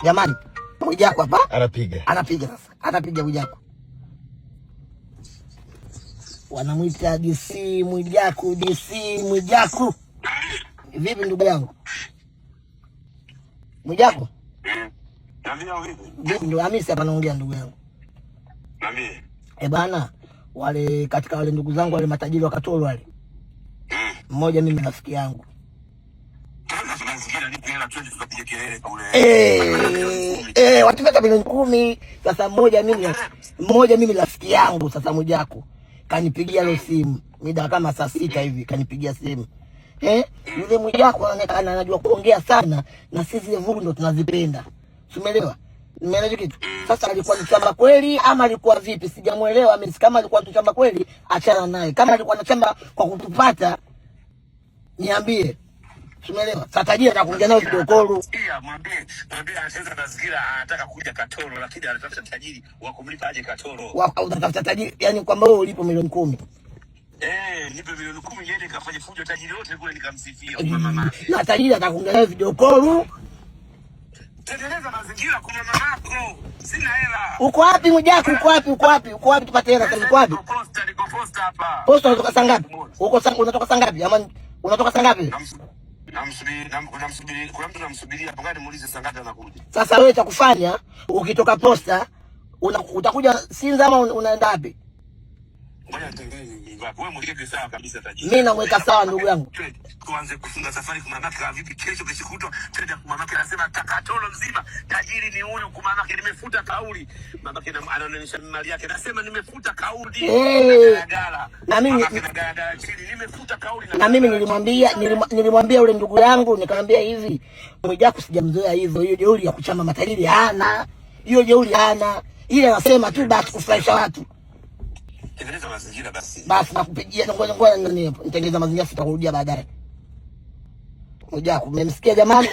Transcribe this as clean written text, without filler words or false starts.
Jamani, Mwijaku hapa anapiga sasa. Anapiga Mwijaku. Wanamuita DC Mwijaku, DC Mwijaku. Vipi ndugu yangu? Mwijaku? Vipi ndio Hamisi hapa naongea ndugu yangu. Nami. Bana, wale katika wale ndugu zangu wale matajiri wa Katoro wale. Mmoja mimi rafiki yangu. Watupata milioni 10. Sasa mmoja mimi rafiki yangu sasa Mwijaku kanipigia leo simu mida kama saa 6 hivi kanipigia simu. Yule Mwijaku anaonekana anajua kuongea sana na sisi zile vugu ndo tunazipenda. Umeelewa? Nimeelewa kitu. Sasa alikuwa ni chamba kweli ama alikuwa vipi? Sijamuelewa mimi. Kama alikuwa ni chamba kweli achana naye. Kama alikuwa anachamba kwa kutupata niambie. Umeelewa? Sasa tajiri atakuja nao kidokoro. Mwambie anacheza mazingira anataka kuja Katoro lakini anatafuta tajiri wa kumlipa aje Katoro. Unatafuta tajiri yani kwamba wewe ulipo milioni 10. Nipe milioni 10 yende kafanye fujo tajiri wote kule nikamsifia mama. Na tajiri atakuja nao kidokoro. Tengeneza mazingira kwa mama yako. Sina hela. Uko wapi Mwijaku? Uko wapi tupate hela kama uko wapi? Niko posta hapa. Posta unatoka saa ngapi? Unatoka saa ngapi? Ama unatoka saa ngapi? Namsubiri. Kuna mtu namsubiria hapo gani muulize saa ngapi anakuja. Sasa wewe utakufanya ukitoka posta utakuja Sinza ama unaenda wapi? Ngoja nitengeze ngapi. Wewe mweke sawa kabisa tajiri. Mimi namweka sawa ndugu yangu. Tuanze kufunga safari kwa mamake vipi kesho kutwa twende kwa mamake anasema Katoro mzima tajiri ni huyu kwa mamake nimefuta kauli. Mamake anaonyesha mali yake anasema nimefuta kauli. Na mimi nimefuta kauli na mimi nilimwambia yule ndugu yangu nikamwambia hivi Mwijaku sijamzoea hivyo, hiyo jeuri ya kuchama matajiri hana. Hiyo jeuri hana. Ile anasema tu basi kufurahisha watu. Tengeneza mazingira basi. Basi nakupigia ngoja nani hapo. Nitengeneza mazingira tutakurudia baadaye. Mwijaku mmemsikia jamani?